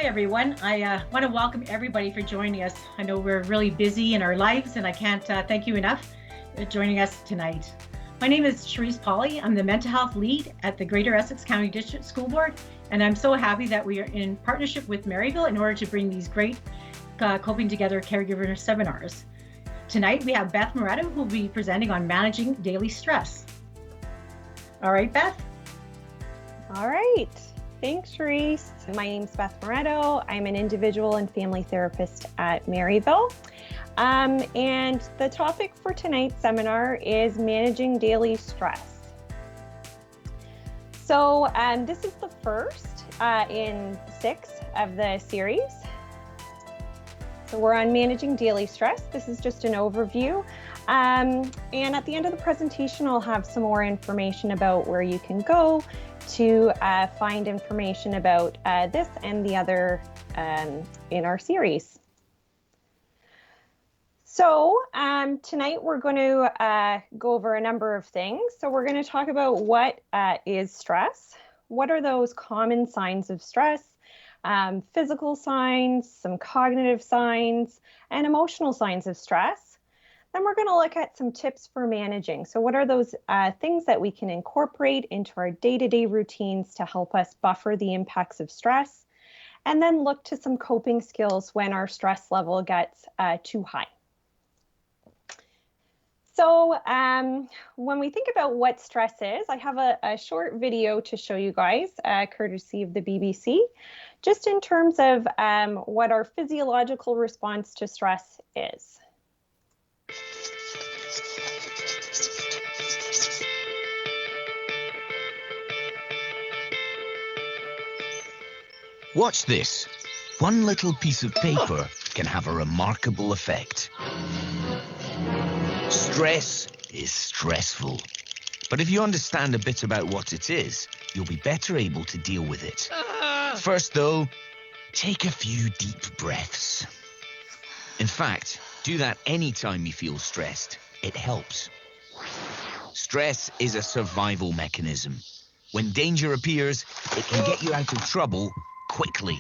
Hi, everyone. I want to welcome everybody for joining us. I know we're really busy in our lives, and I can't thank you enough for joining us tonight. My name is Cherise Polly. I'm the mental health lead at the Greater Essex County District School Board, and I'm so happy that we are in partnership with Maryvale in order to bring these great coping together caregiver seminars. Tonight, we have Beth Moretto, who will be presenting on managing daily stress. All right, Beth. All right. Thanks, Cherise. My name's Beth Moretto. I'm an individual and family therapist at Maryvale. And the topic for tonight's seminar is managing daily stress. So this is the first in 6 of the series. So we're on managing daily stress. This is just an overview. And at the end of the presentation, I'll have some more information about where you can go to find information about this and the other in our series. So tonight we're going to go over a number of things. So we're going to talk about what is stress, what are those common signs of stress, physical signs, some cognitive signs, and emotional signs of stress. Then we're going to look at some tips for managing. So what are those things that we can incorporate into our day-to-day routines to help us buffer the impacts of stress? And then look to some coping skills when our stress level gets too high. So when we think about what stress is, I have a short video to show you guys, courtesy of the BBC, just in terms of what our physiological response to stress is. Watch this. One little piece of paper can have a remarkable effect. Stress is stressful. But if you understand a bit about what it is, you'll be better able to deal with it. First, though, take a few deep breaths. In fact, do that anytime you feel stressed. It helps. Stress is a survival mechanism. When danger appears, it can get you out of trouble quickly.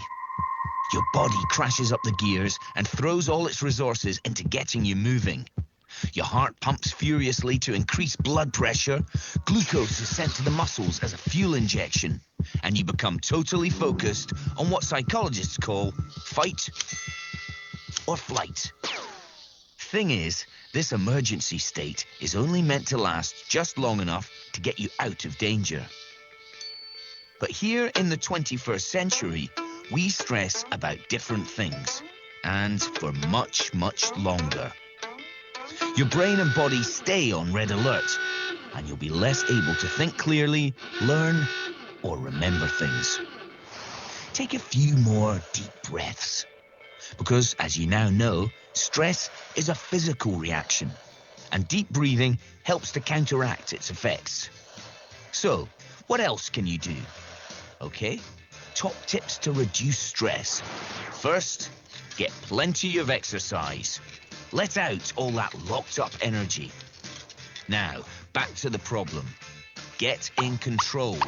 Your body crashes up the gears and throws all its resources into getting you moving. Your heart pumps furiously to increase blood pressure, glucose is sent to the muscles as a fuel injection, and you become totally focused on what psychologists call fight or flight. Thing is, this emergency state is only meant to last just long enough to get you out of danger. But here in the 21st century, we stress about different things, and for much, much longer. Your brain and body stay on red alert, and you'll be less able to think clearly, learn, or remember things. Take a few more deep breaths, because as you now know, stress is a physical reaction, and deep breathing helps to counteract its effects. So, what else can you do? Okay, top tips to reduce stress. First, get plenty of exercise. Let out all that locked up energy. Now, back to the problem. Get in control.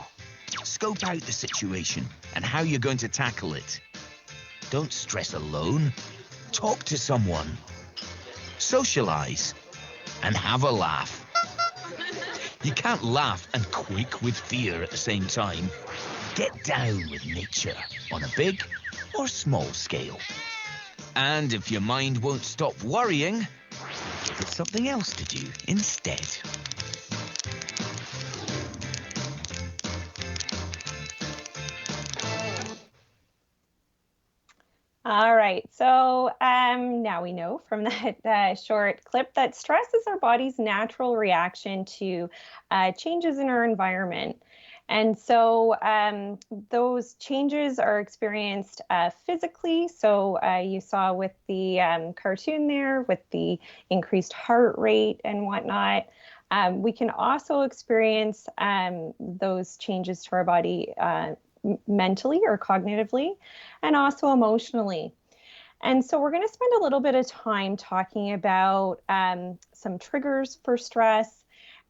Scope out the situation and how you're going to tackle it. Don't stress alone. Talk to someone. Socialize. And have a laugh. You can't laugh and quake with fear at the same time. Get down with nature on a big or small scale. And if your mind won't stop worrying, give it something else to do instead. All right, so now we know from that short clip that stress is our body's natural reaction to changes in our environment. And so those changes are experienced physically. So you saw with the cartoon there with the increased heart rate and whatnot. We can also experience those changes to our body mentally or cognitively, and also emotionally. And so we're going to spend a little bit of time talking about some triggers for stress,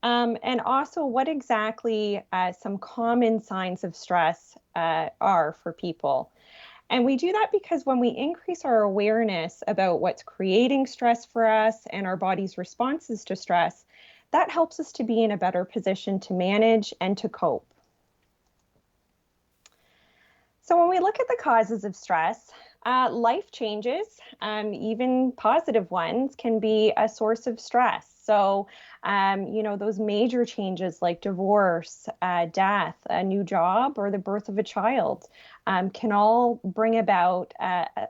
and also what exactly some common signs of stress are for people. And we do that because when we increase our awareness about what's creating stress for us and our body's responses to stress, that helps us to be in a better position to manage and to cope. So when we look at the causes of stress, life changes, even positive ones, can be a source of stress. So, those major changes like divorce, death, a new job, or the birth of a child can all bring about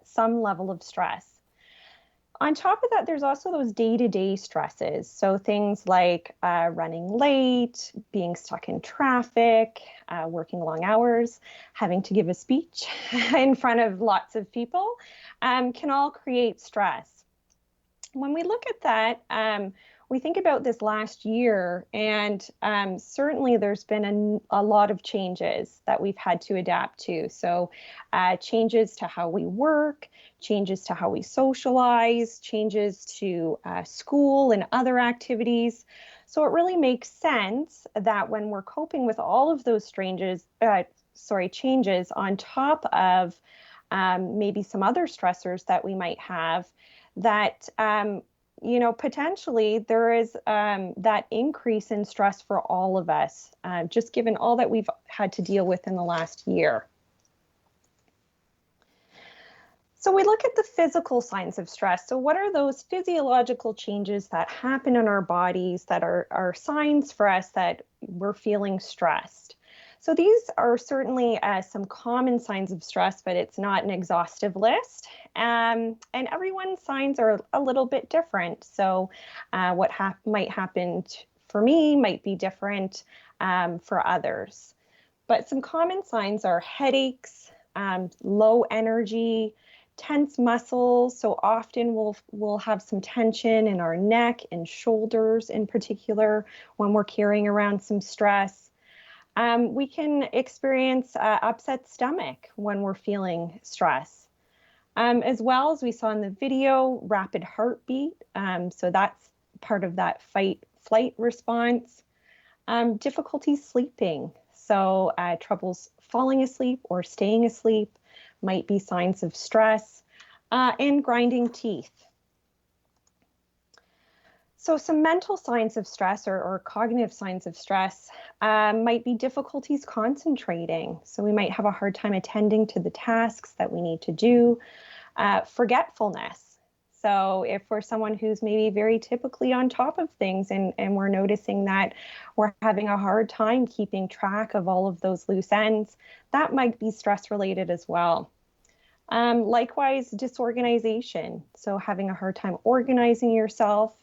some level of stress. On top of that, there's also those day-to-day stresses. So things like running late, being stuck in traffic, working long hours, having to give a speech in front of lots of people can all create stress. When we look at that, we think about this last year, and certainly there's been a lot of changes that we've had to adapt to. So changes to how we work, changes to how we socialize, changes to school and other activities. So it really makes sense that when we're coping with all of those changes on top of maybe some other stressors that we might have, that potentially there is that increase in stress for all of us, just given all that we've had to deal with in the last year. So we look at the physical signs of stress. So what are those physiological changes that happen in our bodies that are signs for us that we're feeling stressed? So these are certainly some common signs of stress, but it's not an exhaustive list. And everyone's signs are a little bit different. So what might happen for me might be different for others. But some common signs are headaches, low energy, tense muscles. So often we'll have some tension in our neck and shoulders in particular when we're carrying around some stress. We can experience upset stomach when we're feeling stress. As well as we saw in the video, rapid heartbeat. So that's part of that fight-flight response. Difficulty sleeping. So troubles falling asleep or staying asleep might be signs of stress, and grinding teeth. So some mental signs of stress or cognitive signs of stress might be difficulties concentrating. So we might have a hard time attending to the tasks that we need to do. Forgetfulness. So if we're someone who's maybe very typically on top of things and we're noticing that we're having a hard time keeping track of all of those loose ends, that might be stress related as well. Likewise, disorganization. So having a hard time organizing yourself,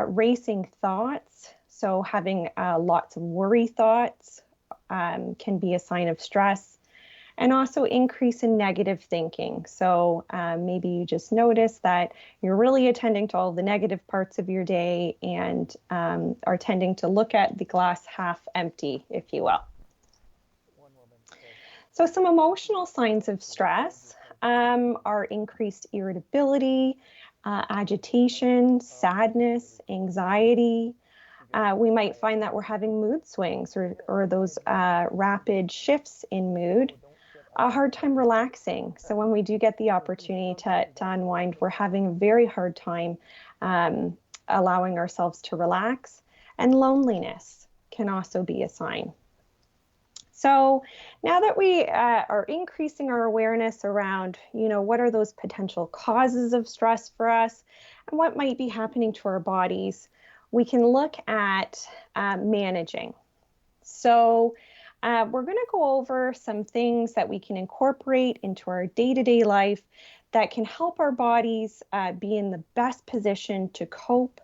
racing thoughts. So having lots of worry thoughts can be a sign of stress, and also increase in negative thinking. So maybe you just notice that you're really attending to all the negative parts of your day and are tending to look at the glass half empty, if you will. So some emotional signs of stress are increased irritability, agitation, sadness, anxiety. We might find that we're having mood swings or those rapid shifts in mood. A hard time relaxing. So when we do get the opportunity to unwind, we're having a very hard time allowing ourselves to relax. And loneliness can also be a sign. So now that we are increasing our awareness around, what are those potential causes of stress for us and what might be happening to our bodies, we can look at managing. So we're going to go over some things that we can incorporate into our day-to-day life that can help our bodies be in the best position to cope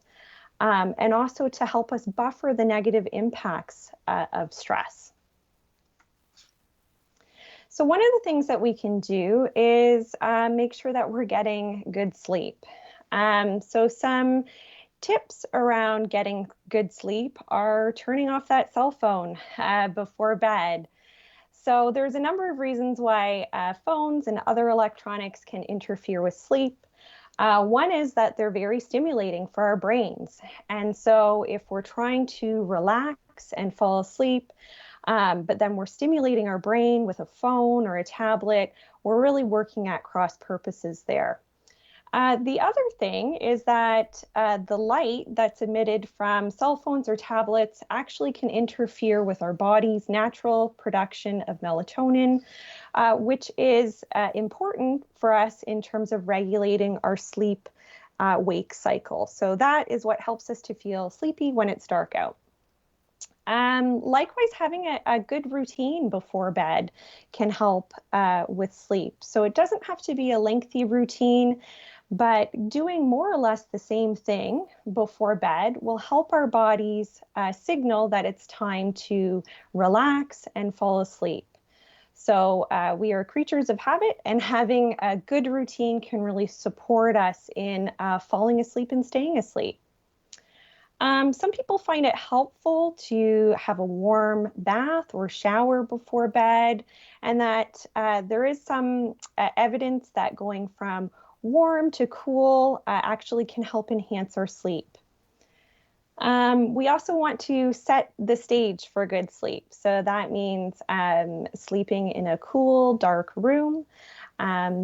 and also to help us buffer the negative impacts of stress. So one of the things that we can do is make sure that we're getting good sleep. So some tips around getting good sleep are turning off that cell phone before bed. So there's a number of reasons why phones and other electronics can interfere with sleep. One is that they're very stimulating for our brains. And so if we're trying to relax and fall asleep, But then we're stimulating our brain with a phone or a tablet. We're really working at cross purposes there. The other thing is that the light that's emitted from cell phones or tablets actually can interfere with our body's natural production of melatonin, which is important for us in terms of regulating our sleep wake cycle. So that is what helps us to feel sleepy when it's dark out. Likewise, having a good routine before bed can help with sleep. So it doesn't have to be a lengthy routine, but doing more or less the same thing before bed will help our bodies signal that it's time to relax and fall asleep. So we are creatures of habit, and having a good routine can really support us in falling asleep and staying asleep. Some people find it helpful to have a warm bath or shower before bed, and that there is some evidence that going from warm to cool actually can help enhance our sleep. We also want to set the stage for good sleep. So that means sleeping in a cool, dark room.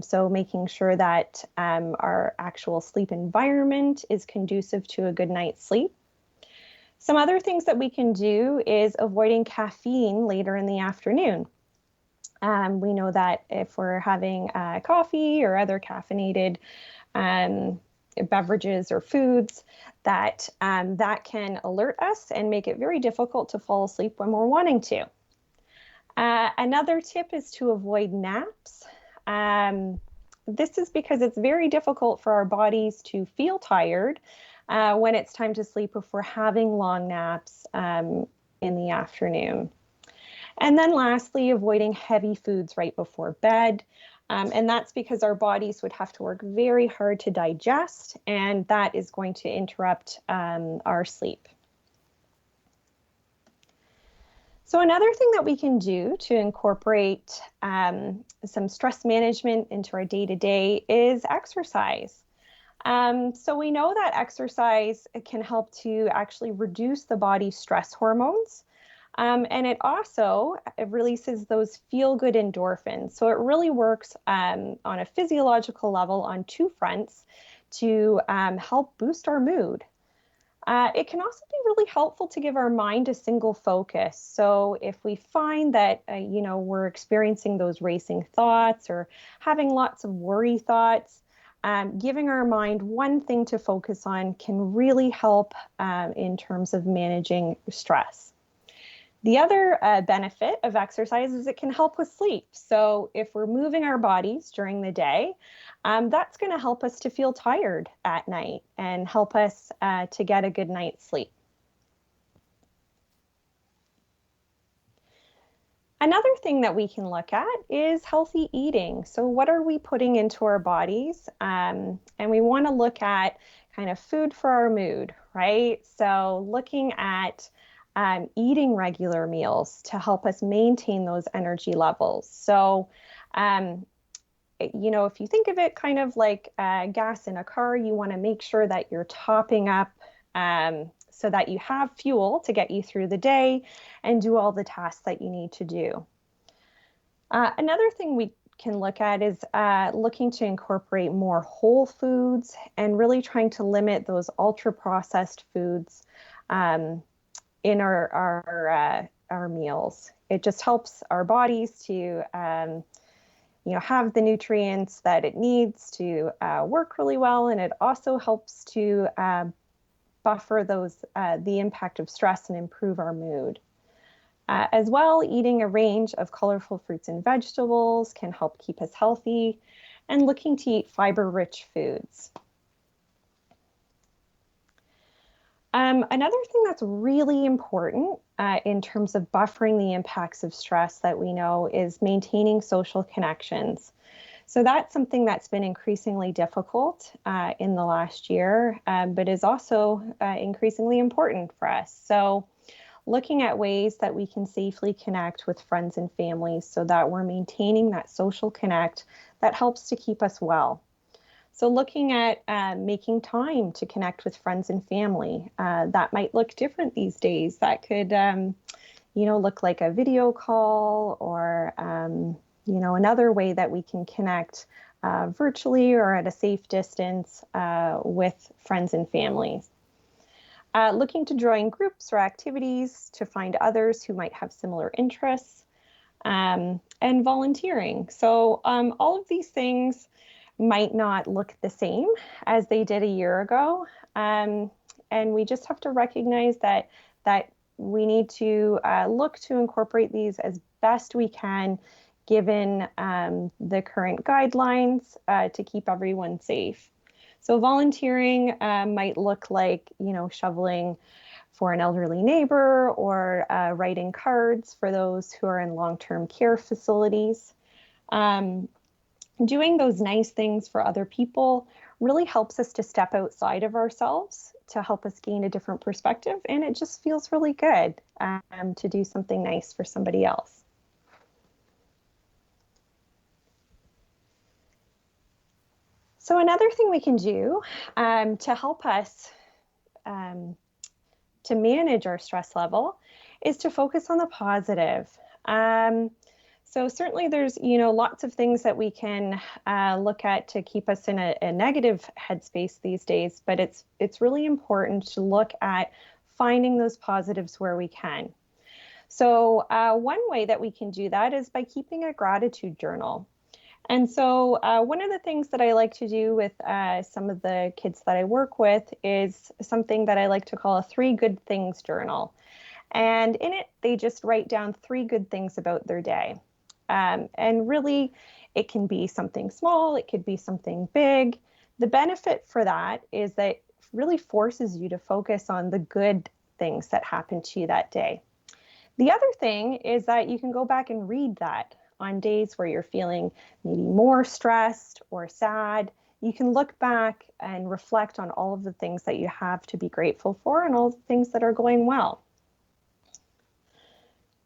So making sure that our actual sleep environment is conducive to a good night's sleep. Some other things that we can do is avoiding caffeine later in the afternoon. We know that if we're having coffee or other caffeinated beverages or foods, that can alert us and make it very difficult to fall asleep when we're wanting to. Another tip is to avoid naps. This is because it's very difficult for our bodies to feel tired when it's time to sleep if we're having long naps in the afternoon. And then lastly, avoiding heavy foods right before bed. And that's because our bodies would have to work very hard to digest, and that is going to interrupt our sleep. So another thing that we can do to incorporate some stress management into our day-to-day is exercise. So we know that exercise can help to actually reduce the body's stress hormones. And it also releases those feel-good endorphins. So it really works on a physiological level on two fronts to help boost our mood. It can also be really helpful to give our mind a single focus. So if we find that, we're experiencing those racing thoughts or having lots of worry thoughts, giving our mind one thing to focus on can really help in terms of managing stress. The other benefit of exercise is it can help with sleep. So if we're moving our bodies during the day, that's going to help us to feel tired at night and help us to get a good night's sleep. Another thing that we can look at is healthy eating. So what are we putting into our bodies? And we want to look at kind of food for our mood, right? So looking at eating regular meals to help us maintain those energy levels. So, if you think of it kind of like gas in a car, you want to make sure that you're topping up so that you have fuel to get you through the day and do all the tasks that you need to do. Another thing we can look at is looking to incorporate more whole foods and really trying to limit those ultra processed foods in our meals. It just helps our bodies to have the nutrients that it needs to work really well, and it also helps to buffer the impact of stress and improve our mood. As well, eating a range of colorful fruits and vegetables can help keep us healthy, and looking to eat fiber-rich foods. Another thing that's really important in terms of buffering the impacts of stress that we know is maintaining social connections. So that's something that's been increasingly difficult in the last year, but is also increasingly important for us. So looking at ways that we can safely connect with friends and families so that we're maintaining that social connect that helps to keep us well. So looking at making time to connect with friends and family, that might look different these days. That could, look like a video call or, another way that we can connect virtually or at a safe distance with friends and families. Looking to join groups or activities to find others who might have similar interests, and volunteering. So all of these things might not look the same as they did a year ago. And we just have to recognize that we need to look to incorporate these as best we can, given the current guidelines to keep everyone safe. So volunteering might look like, shoveling for an elderly neighbor or writing cards for those who are in long-term care facilities. Doing those nice things for other people really helps us to step outside of ourselves to help us gain a different perspective. And it just feels really good to do something nice for somebody else. So another thing we can do to help us to manage our stress level is to focus on the positive. So certainly there's, lots of things that we can look at to keep us in a negative headspace these days, but it's really important to look at finding those positives where we can. So one way that we can do that is by keeping a gratitude journal. And so one of the things that I like to do with some of the kids that I work with is something that I like to call a 3 good things journal. And in it, they just write down 3 good things about their day. And really, it can be something small, it could be something big. The benefit for that is that it really forces you to focus on the good things that happened to you that day. The other thing is that you can go back and read that on days where you're feeling maybe more stressed or sad. You can look back and reflect on all of the things that you have to be grateful for and all the things that are going well.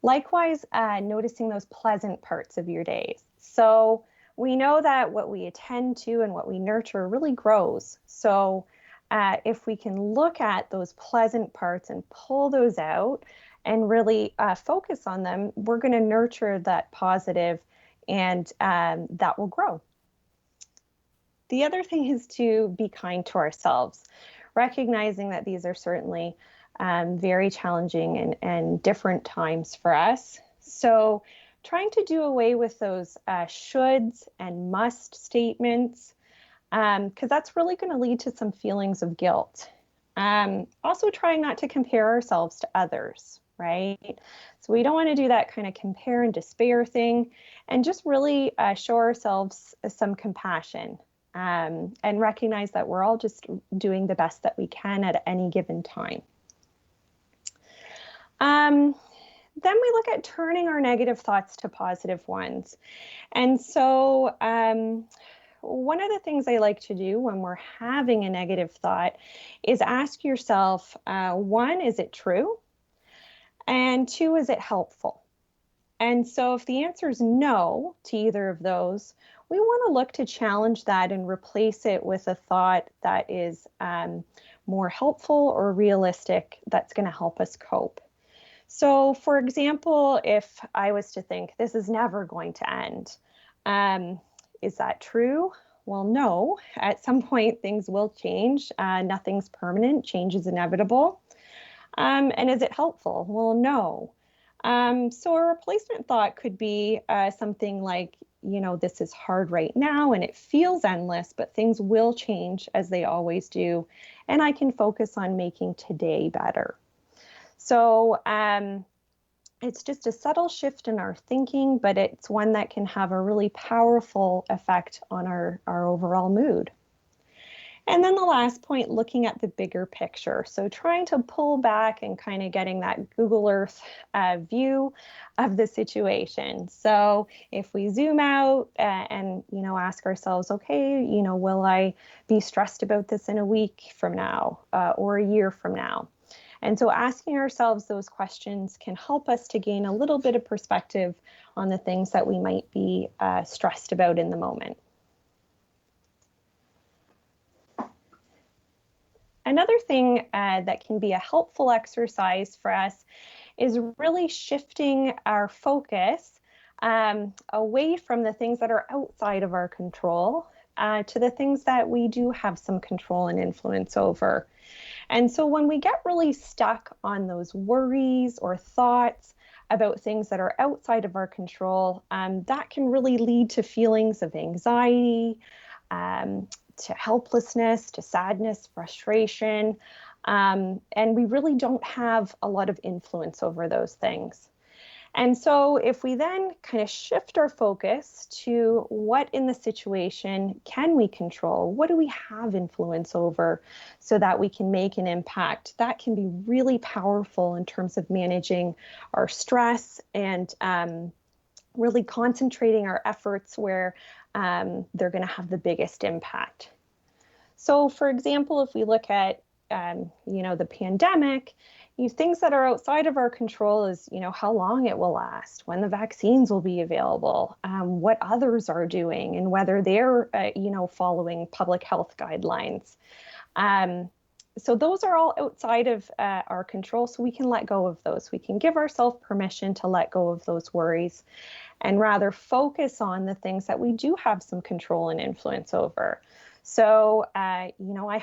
Likewise, noticing those pleasant parts of your days. So we know that what we attend to and what we nurture really grows. So if we can look at those pleasant parts and pull those out and really focus on them, we're going to nurture that positive, and that will grow. The other thing is to be kind to ourselves, recognizing that these are certainly very challenging and different times for us. So trying to do away with those shoulds and must statements, because that's really going to lead to some feelings of guilt. Also trying not to compare ourselves to others, right? So we don't want to do that kind of compare and despair thing, and just really show ourselves some compassion and recognize that we're all just doing the best that we can at any given time. Then we look at turning our negative thoughts to positive ones. And so one of the things I like to do when we're having a negative thought is ask yourself, 1, is it true? And 2, is it helpful? And so if the answer is no to either of those, we want to look to challenge that and replace it with a thought that is more helpful or realistic that's going to help us cope. So for example, if I was to think this is never going to end, is that true? Well, no, at some point things will change. Nothing's permanent, change is inevitable. And is it helpful? Well, no. So a replacement thought could be something like, this is hard right now and it feels endless, but things will change as they always do. And I can focus on making today better. So it's just a subtle shift in our thinking, but it's one that can have a really powerful effect on our overall mood. And then the last point, looking at the bigger picture. So trying to pull back and kind of getting that Google Earth view of the situation. So if we zoom out and, ask ourselves, okay, will I be stressed about this in a week from now or a year from now? And so asking ourselves those questions can help us to gain a little bit of perspective on the things that we might be stressed about in the moment. Another thing that can be a helpful exercise for us is really shifting our focus away from the things that are outside of our control to the things that we do have some control and influence over. And so when we get really stuck on those worries or thoughts about things that are outside of our control, that can really lead to feelings of anxiety, to helplessness, to sadness, frustration, and we really don't have a lot of influence over those things. And so if we then kind of shift our focus to what in the situation can we control, what do we have influence over so that we can make an impact, that can be really powerful in terms of managing our stress and really concentrating our efforts where they're going to have the biggest impact. So for example, if we look at the pandemic, things that are outside of our control is, how long it will last, when the vaccines will be available, what others are doing, and whether they're, following public health guidelines. So those are all outside of our control, so we can let go of those. We can give ourselves permission to let go of those worries and rather focus on the things that we do have some control and influence over. So, I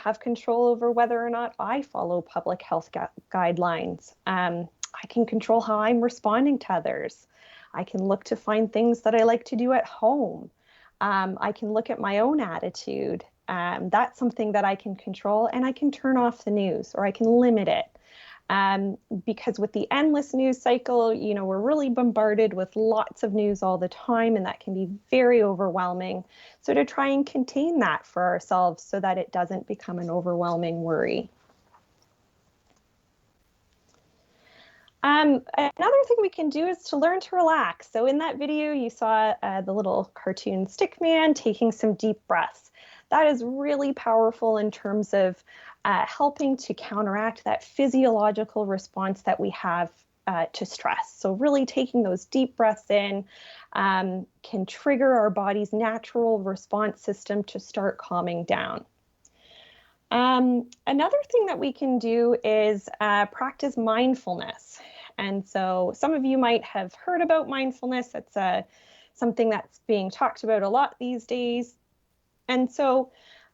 have control over whether or not I follow public health guidelines. I can control how I'm responding to others. I can look to find things that I like to do at home. I can look at my own attitude. That's something that I can control, and I can turn off the news or I can limit it. Because with the endless news cycle, we're really bombarded with lots of news all the time, and that can be very overwhelming. So to try and contain that for ourselves so that it doesn't become an overwhelming worry. Another thing we can do is to learn to relax. So in that video, you saw the little cartoon stick man taking some deep breaths. That is really powerful in terms of helping to counteract that physiological response that we have to stress. So really taking those deep breaths in can trigger our body's natural response system to start calming down. Another thing that we can do is practice mindfulness. And so some of you might have heard about mindfulness. It's something that's being talked about a lot these days. And so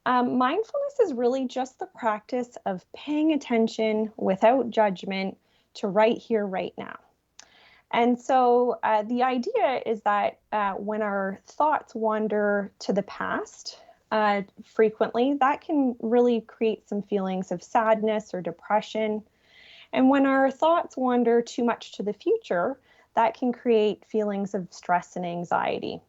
mindfulness is really just the practice of paying attention without judgment to right here, right now. And so the idea is that when our thoughts wander to the past frequently, that can really create some feelings of sadness or depression. And when our thoughts wander too much to the future, that can create feelings of stress and anxiety.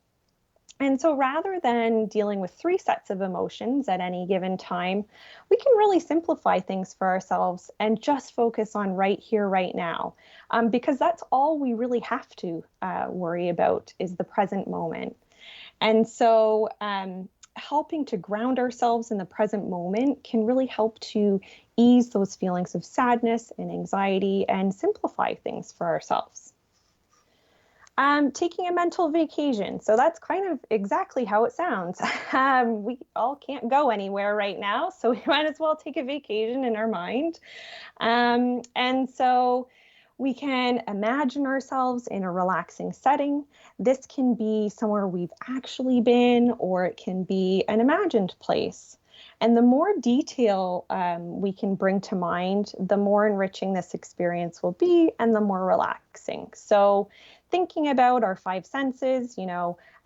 And so rather than dealing with 3 sets of emotions at any given time, we can really simplify things for ourselves and just focus on right here, right now, because that's all we really have to worry about is the present moment. And so helping to ground ourselves in the present moment can really help to ease those feelings of sadness and anxiety and simplify things for ourselves. Taking a mental vacation. So that's kind of exactly how it sounds. We all can't go anywhere right now, so we might as well take a vacation in our mind. And so we can imagine ourselves in a relaxing setting. This can be somewhere we've actually been, or it can be an imagined place. And the more detail we can bring to mind, the more enriching this experience will be and the more relaxing. So thinking about our 5 senses,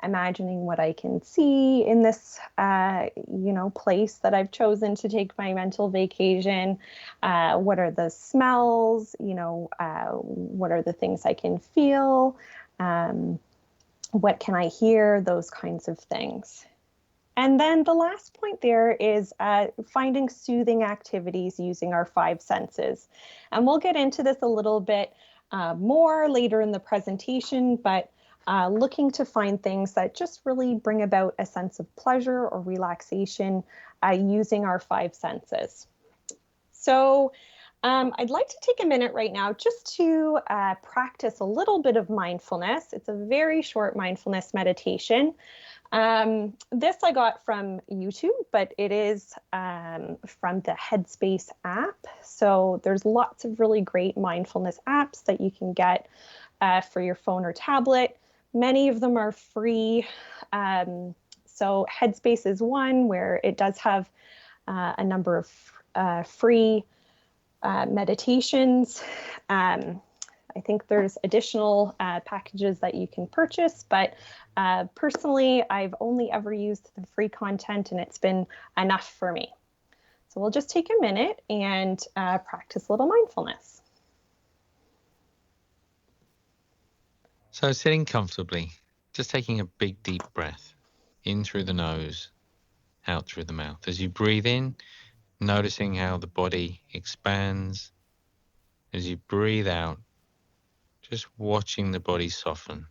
imagining what I can see in this, place that I've chosen to take my mental vacation. What are the smells? What are the things I can feel? What can I hear? Those kinds of things. And then the last point there is finding soothing activities using our 5 senses. And we'll get into this a little bit more later in the presentation, but looking to find things that just really bring about a sense of pleasure or relaxation using our 5 senses. So I'd like to take a minute right now just to practice a little bit of mindfulness. It's a very short mindfulness meditation. This I got from YouTube, but it is from the Headspace app. So there's lots of really great mindfulness apps that you can get for your phone or tablet. Many of them are free. So Headspace is one where it does have a number of free meditations. I think there's additional packages that you can purchase, but personally, I've only ever used the free content and it's been enough for me. So we'll just take a minute and practice a little mindfulness. So sitting comfortably, just taking a big deep breath in through the nose, out through the mouth. As you breathe in, noticing how the body expands. As you breathe out, just watching the body soften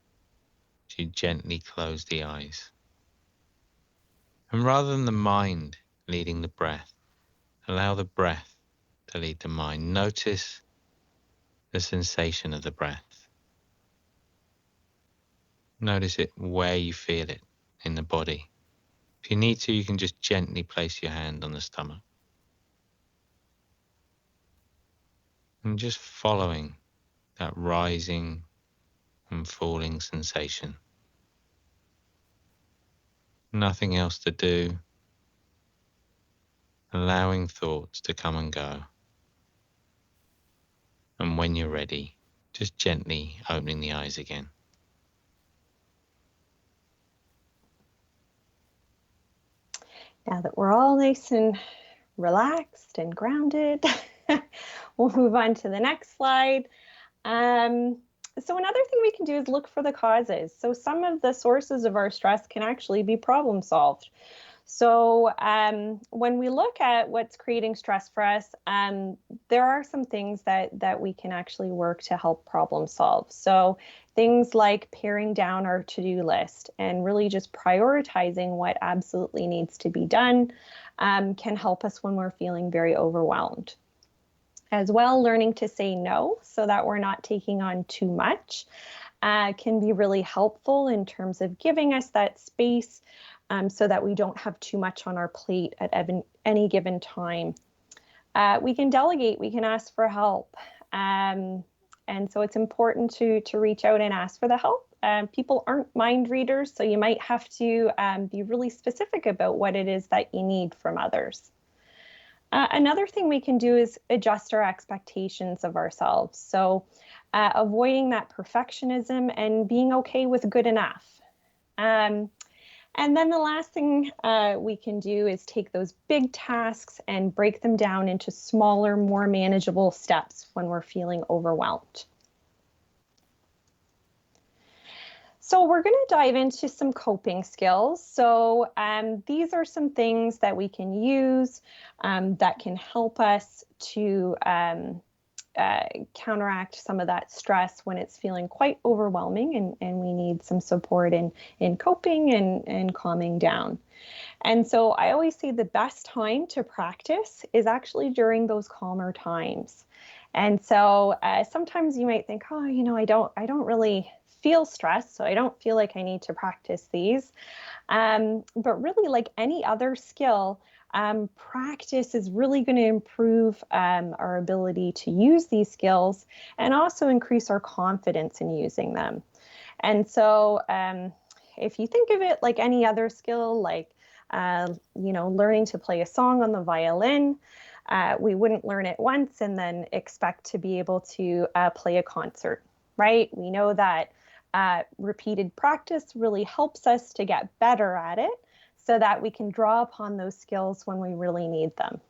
as you gently close the eyes. And rather than the mind leading the breath, allow the breath to lead the mind. Notice the sensation of the breath. Notice it where you feel it in the body. If you need to, you can just gently place your hand on the stomach. And just following that rising and falling sensation. Nothing else to do. Allowing thoughts to come and go. And when you're ready, just gently opening the eyes again. Now that we're all nice and relaxed and grounded, we'll move on to the next slide. So another thing we can do is look for the causes. So some of the sources of our stress can actually be problem solved. So when we look at what's creating stress for us, there are some things that we can actually work to help problem solve. So things like paring down our to-do list and really just prioritizing what absolutely needs to be done can help us when we're feeling very overwhelmed. As well, learning to say no so that we're not taking on too much can be really helpful in terms of giving us that space so that we don't have too much on our plate at any given time. We can delegate, we can ask for help. And so it's important to reach out and ask for the help. People aren't mind readers, so you might have to be really specific about what it is that you need from others. Another thing we can do is adjust our expectations of ourselves. So avoiding that perfectionism and being okay with good enough. And then the last thing we can do is take those big tasks and break them down into smaller, more manageable steps when we're feeling overwhelmed. So we're going to dive into some coping skills. So these are some things that we can use that can help us to counteract some of that stress when it's feeling quite overwhelming and we need some support in coping and calming down. And so I always say the best time to practice is actually during those calmer times. And so sometimes you might think, oh, you know, I don't really feel stressed, so I don't feel like I need to practice these. But really, like any other skill, practice is really going to improve our ability to use these skills and also increase our confidence in using them. And so if you think of it like any other skill, like learning to play a song on the violin, we wouldn't learn it once and then expect to be able to play a concert, right? We know that repeated practice really helps us to get better at it so that we can draw upon those skills when we really need them.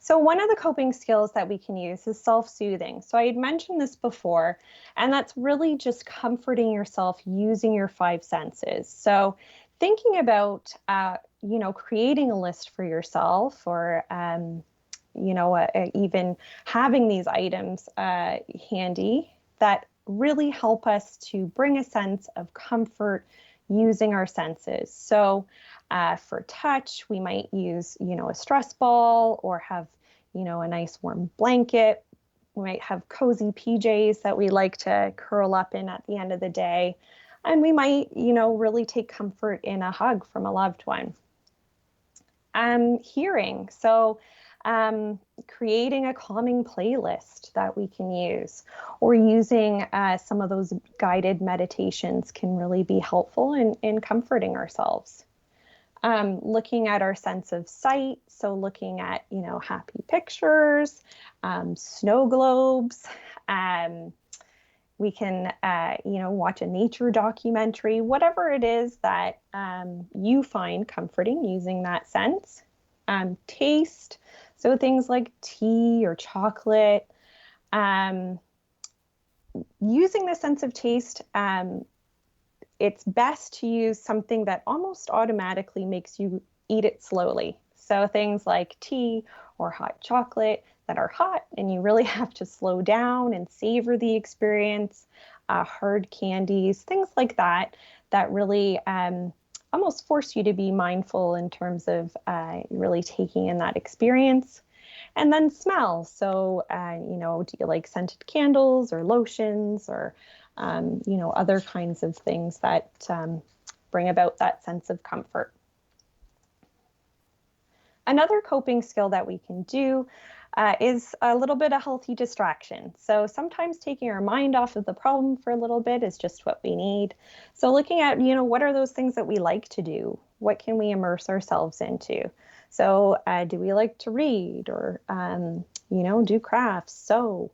So one of the coping skills that we can use is self-soothing. So I had mentioned this before, and that's really just comforting yourself using your five senses. So thinking about, creating a list for yourself or, even having these items handy that really help us to bring a sense of comfort using our senses. So for touch, we might use, a stress ball or have, a nice warm blanket. We might have cozy PJs that we like to curl up in at the end of the day. And we might, really take comfort in a hug from a loved one. Hearing. So creating a calming playlist that we can use, or using some of those guided meditations can really be helpful in comforting ourselves. Looking at our sense of sight, so looking at, happy pictures, snow globes. We can, watch a nature documentary, whatever it is that you find comforting using that sense. Taste, so things like tea or chocolate. Using the sense of taste, it's best to use something that almost automatically makes you eat it slowly. So things like tea or hot chocolate that are hot and you really have to slow down and savor the experience. Hard candies, things like that, that really almost force you to be mindful in terms of really taking in that experience. And then smell. So, do you like scented candles or lotions or, other kinds of things that bring about that sense of comfort? Another coping skill that we can do is a little bit of healthy distraction. So sometimes taking our mind off of the problem for a little bit is just what we need. So looking at, what are those things that we like to do? What can we immerse ourselves into? So do we like to read or, do crafts, sew,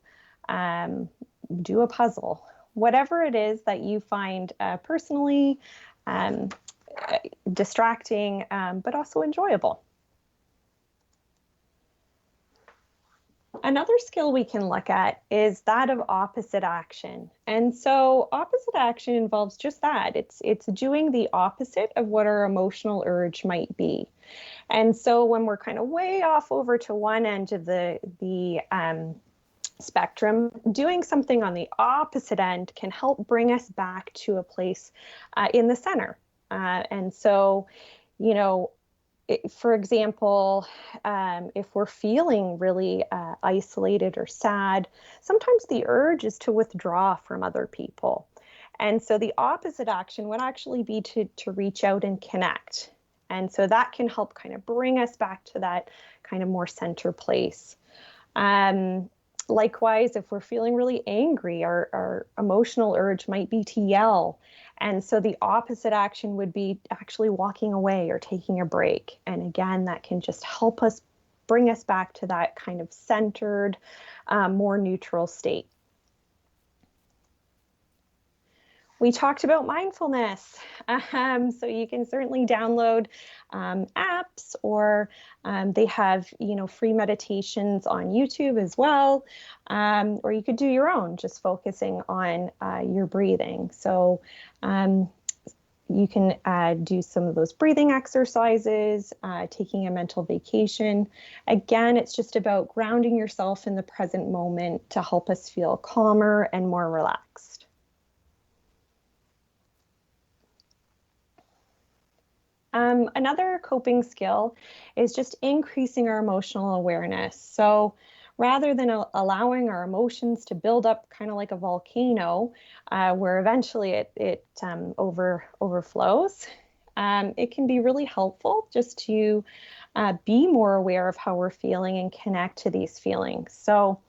do a puzzle? Whatever it is that you find personally distracting, but also enjoyable. Another skill we can look at is that of opposite action. And so opposite action involves just that. It's doing the opposite of what our emotional urge might be. And so when we're kind of way off over to one end of the spectrum, doing something on the opposite end can help bring us back to a place in the center. And so, for example, if we're feeling really isolated or sad, sometimes the urge is to withdraw from other people. And so the opposite action would actually be to reach out and connect. And so that can help kind of bring us back to that kind of more center place. Likewise, if we're feeling really angry, our emotional urge might be to yell. And so the opposite action would be actually walking away or taking a break. And again, that can just help us bring us back to that kind of centered, more neutral state. We talked about mindfulness. So you can certainly download apps, or they have, free meditations on YouTube as well. Or you could do your own, just focusing on your breathing. So you can do some of those breathing exercises, taking a mental vacation. Again, it's just about grounding yourself in the present moment to help us feel calmer and more relaxed. Another coping skill is just increasing our emotional awareness. So rather than allowing our emotions to build up kind of like a volcano, where eventually it overflows, it can be really helpful just to be more aware of how we're feeling and connect to these feelings. So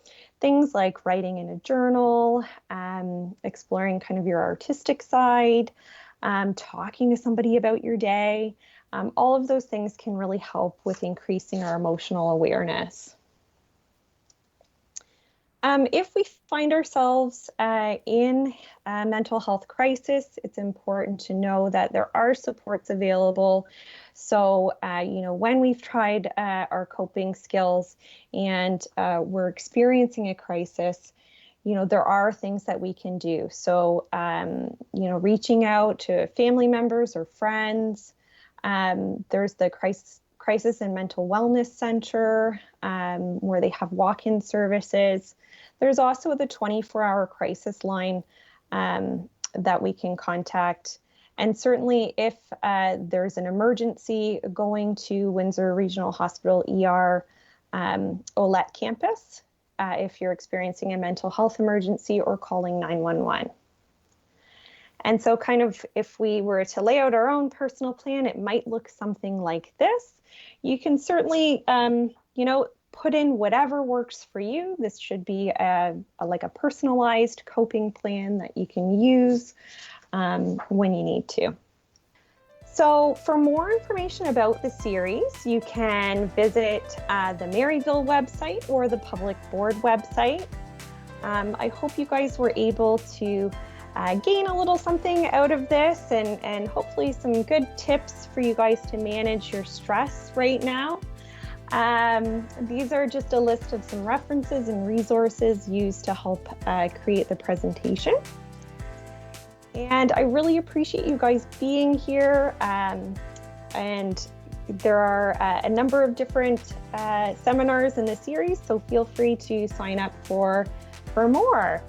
things like writing in a journal, exploring kind of your artistic side, talking to somebody about your day, all of those things can really help with increasing our emotional awareness. If we find ourselves in a mental health crisis, it's important to know that there are supports available. So, when we've tried our coping skills and we're experiencing a crisis, there are things that we can do. So, reaching out to family members or friends. There's the Crisis and Mental Wellness Center, where they have walk-in services. There's also the 24-hour crisis line that we can contact. And certainly if there's an emergency, going to Windsor Regional Hospital ER Olette campus, if you're experiencing a mental health emergency, or calling 911. And so kind of if we were to lay out our own personal plan, it might look something like this. You can certainly, put in whatever works for you. This should be like a personalized coping plan that you can use when you need to. So for more information about the series, you can visit the Maryvale website or the Public Board website. I hope you guys were able to gain a little something out of this and hopefully some good tips for you guys to manage your stress right now. These are just a list of some references and resources used to help create the presentation. And I really appreciate you guys being here. And there are a number of different seminars in the series, so feel free to sign up for more.